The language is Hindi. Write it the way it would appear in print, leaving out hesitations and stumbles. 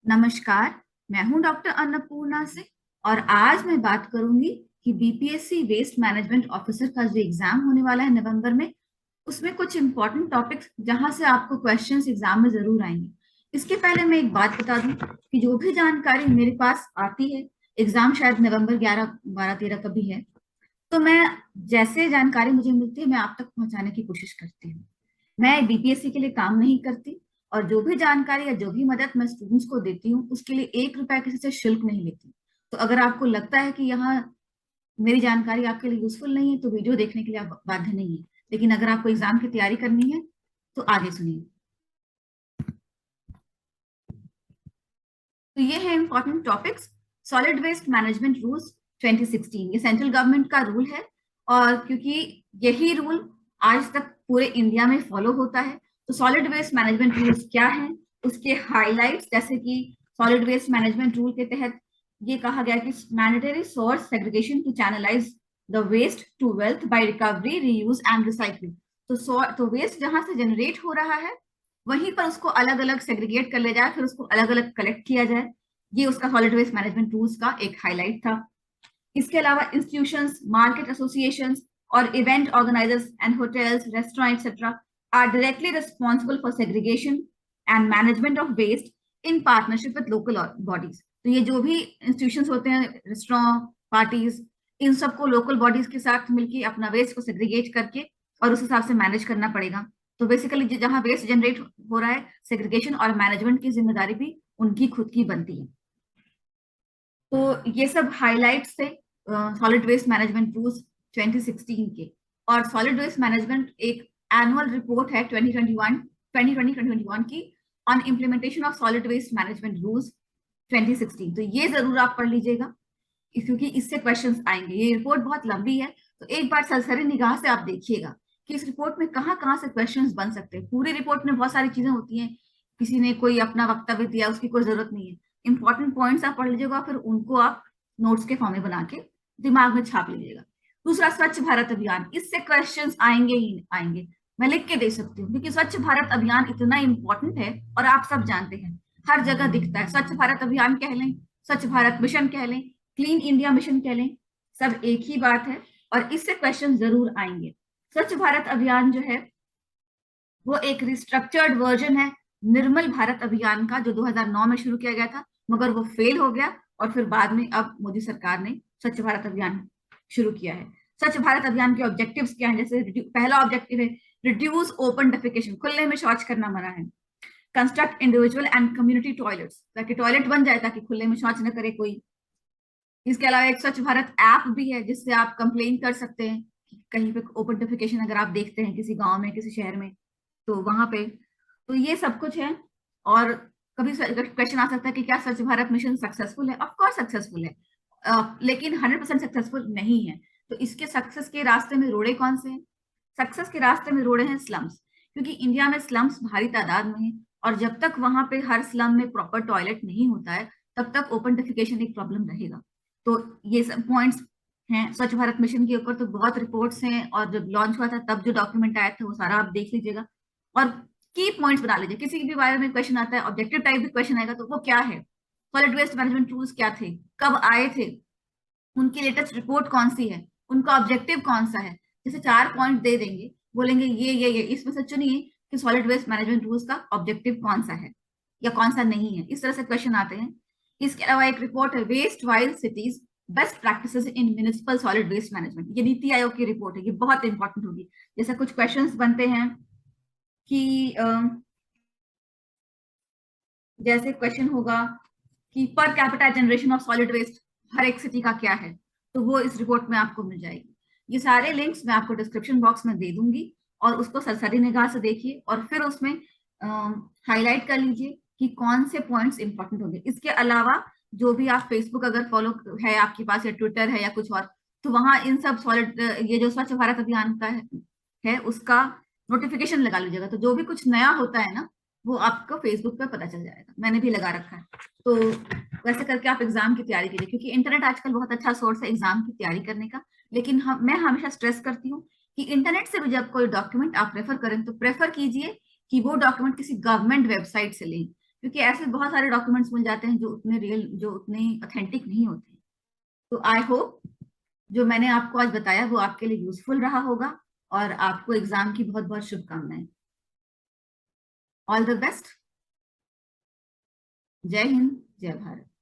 नमस्कार। मैं हूं डॉक्टर अन्नपूर्णा से और आज मैं बात करूंगी कि बीपीएससी वेस्ट मैनेजमेंट ऑफिसर का जो एग्जाम होने वाला है नवंबर में, उसमें कुछ इंपॉर्टेंट टॉपिक्स जहां से आपको क्वेश्चंस एग्जाम में जरूर आएंगे। इसके पहले मैं एक बात बता दूं कि जो भी जानकारी मेरे पास आती है, एग्जाम शायद नवंबर 11 12 13 का भी है, तो मैं जैसे जानकारी मुझे मिलती है मैं आप तक पहुंचाने की कोशिश करती हूँ। मैं बीपीएससी के लिए काम नहीं करती और जो भी जानकारी या जो भी मदद मैं स्टूडेंट्स को देती हूँ उसके लिए 1 रुपया किसी से शुल्क नहीं लेती। तो अगर आपको लगता है कि यहाँ मेरी जानकारी आपके लिए यूजफुल नहीं है तो वीडियो देखने के लिए आप बाध्य नहीं है, लेकिन अगर आपको एग्जाम की तैयारी करनी है तो आगे सुनिए। तो ये है important topics. Solid waste management rules 2016, ये सेंट्रल गवर्नमेंट का रूल है और क्योंकि यही रूल आज तक पूरे इंडिया में फॉलो होता है, तो सॉलिड वेस्ट मैनेजमेंट रूल्स क्या हैं, उसके हाइलाइट्स, जैसे कि सॉलिड वेस्ट मैनेजमेंट रूल के तहत ये कहा गया कि mandatory source segregation to channelise the waste to wealth by recovery, reuse and recycling. तो वेस्ट जहां से जनरेट हो रहा है वहीं पर उसको अलग अलग सेग्रीगेट कर ले जाए, फिर उसको अलग अलग कलेक्ट किया जाए। ये उसका सॉलिड वेस्ट मैनेजमेंट रूल्स का एक हाईलाइट था। इसके अलावा इंस्टीट्यूशंस, मार्केट एसोसिएशंस और event organisers and hotels, restaurant etcetera are directly responsible for segregation and management of waste in partnership with local bodies. तो ये जो भी इंस्टीट्यूशंस होते हैं, रेस्टोरेंट, पार्टीज, इन सबको लोकल बॉडीज के साथ मिलकर अपना वेस्ट को सेग्रीगेट करके और उस हिसाब से मैनेज करना पड़ेगा। तो बेसिकली जहां वेस्ट जनरेट हो रहा है, सेग्रीगेशन और मैनेजमेंट की जिम्मेदारी भी उनकी खुद की बनती है। तो ये सब हाइलाइट्स थे सॉलिड वेस्ट मैनेजमेंट रूल्स 2016 के। और सॉलिड वेस्ट मैनेजमेंट एक एनुअल रिपोर्ट है 2021 की on implementation of solid waste management rules 2016। तो ये जरूर आप पढ़ लीजिएगा क्योंकि इससे क्वेश्चंस आएंगे। ये रिपोर्ट बहुत लंबी है, तो एक बार सरसरी निगाह से आप देखिएगा कि इस रिपोर्ट में कहाँ कहाँ से क्वेश्चंस बन सकते हैं। पूरी रिपोर्ट में बहुत सारी चीजें होती हैं, किसी ने कोई अपना वक्तव्य दिया, उसकी कोई जरूरत नहीं है। इंपॉर्टेंट पॉइंट्स आप पढ़ लीजिएगा, फिर उनको आप नोट्स के फॉर्म में बना के दिमाग में छाप लीजिएगा। दूसरा, स्वच्छ भारत अभियान, इससे क्वेश्चंस आएंगे ही आएंगे। मैं लिख के दे सकती हूँ क्योंकि स्वच्छ भारत अभियान इतना इंपॉर्टेंट है और आप सब जानते हैं, हर जगह दिखता है। स्वच्छ भारत अभियान कह लें, स्वच्छ भारत मिशन कह लें, क्लीन इंडिया मिशन कह लें, सब एक ही बात है और इससे क्वेश्चन जरूर आएंगे। स्वच्छ भारत अभियान जो है वो एक रिस्ट्रक्चर्ड वर्जन है निर्मल भारत अभियान का, जो 2009 में शुरू किया गया था, मगर वो फेल हो गया और फिर बाद में अब मोदी सरकार ने स्वच्छ भारत अभियान शुरू किया है। स्वच्छ भारत अभियान के ऑब्जेक्टिव्स क्या हैं? जैसे पहला ऑब्जेक्टिव है रिड्यूस ओपन डेफिकेशन, खुले में शौच करना मना है। Construct individual and community toilets, ताकि टॉयलेट बन जाए ताकि खुले में शौच न करे कोई। इसके अलावा एक स्वच्छ भारत ऐप भी है जिससे आप कंप्लेन कर सकते हैं कि कहीं पे ओपन डेफिकेशन अगर आप देखते हैं किसी गांव में, किसी शहर में, तो वहां पे। तो ये सब कुछ है। और कभी क्वेश्चन आ सकता है कि क्या स्वच्छ भारत मिशन सक्सेसफुल है? ऑफ कोर्स सक्सेसफुल है, लेकिन 100% सक्सेसफुल नहीं है। तो इसके सक्सेस के रास्ते में रोड़े कौन से हैं? सक्सेस के रास्ते में रोड़े हैं स्लम्स, क्योंकि इंडिया में स्लम्स भारी तादाद में है और जब तक वहां पे हर स्लम में प्रॉपर टॉयलेट नहीं होता है तब तक ओपन डेफिकेशन एक प्रॉब्लम रहेगा। तो ये सब पॉइंट्स हैं। स्वच्छ भारत मिशन के ऊपर तो बहुत रिपोर्ट्स हैं और जब लॉन्च हुआ था तब जो डॉक्यूमेंट आया था वो सारा आप देख लीजिएगा और की पॉइंट्स बना लीजिए। किसी भी बारे में क्वेश्चन आता है, ऑब्जेक्टिव टाइप भी क्वेश्चन आएगा, तो वो क्या है, सॉलिड वेस्ट मैनेजमेंट टूल्स क्या थे, कब आए थे, उनकी लेटेस्ट रिपोर्ट कौन सी है, उनका ऑब्जेक्टिव कौन सा है। जैसे 4 पॉइंट दे देंगे, बोलेंगे ये इसमें से चुनिए कि सॉलिड वेस्ट मैनेजमेंट रूल्स का ऑब्जेक्टिव कौन सा है या कौन सा नहीं है। इस तरह से क्वेश्चन आते हैं। इसके अलावा एक रिपोर्ट है वेस्ट वाइल्ड cities best practices in municipal solid waste management, ये नीति आयोग की रिपोर्ट है, ये बहुत इंपॉर्टेंट होगी। जैसे कुछ क्वेश्चंस बनते हैं कि जैसे क्वेश्चन होगा कि per capita generation of solid waste हर एक सिटी का क्या है, तो वो इस रिपोर्ट में आपको मिल जाएगी। ये सारे लिंक्स मैं आपको डिस्क्रिप्शन बॉक्स में दे दूंगी और उसको सरसरी निगाह से देखिए और फिर उसमें हाईलाइट कर लीजिए कि कौन से पॉइंट्स इंपॉर्टेंट होंगे। इसके अलावा जो भी आप फेसबुक अगर फॉलो है आपके पास या ट्विटर है या कुछ और, तो वहां इन सब सॉलिड ये जो स्वच्छ भारत अभियान का है उसका नोटिफिकेशन लगा लीजिएगा, तो जो भी कुछ नया होता है ना वो आपको फेसबुक पे पता चल जाएगा। मैंने भी लगा रखा है। तो वैसे करके आप एग्जाम की तैयारी कीजिए, क्योंकि इंटरनेट आजकल बहुत अच्छा सोर्स है एग्जाम की तैयारी करने का। लेकिन मैं हमेशा स्ट्रेस करती हूँ कि इंटरनेट से भी जब कोई डॉक्यूमेंट आप प्रेफर करें तो प्रेफर कीजिए कि वो डॉक्यूमेंट किसी गवर्नमेंट वेबसाइट से लें, क्योंकि ऐसे बहुत सारे डॉक्यूमेंट्स मिल जाते हैं जो उतने रियल, जो उतने ऑथेंटिक नहीं होते। तो आई होप जो मैंने आपको आज बताया वो आपके लिए यूजफुल रहा होगा, और आपको एग्जाम की बहुत बहुत शुभकामनाएं। All the best. जय हिंद, जय भारत।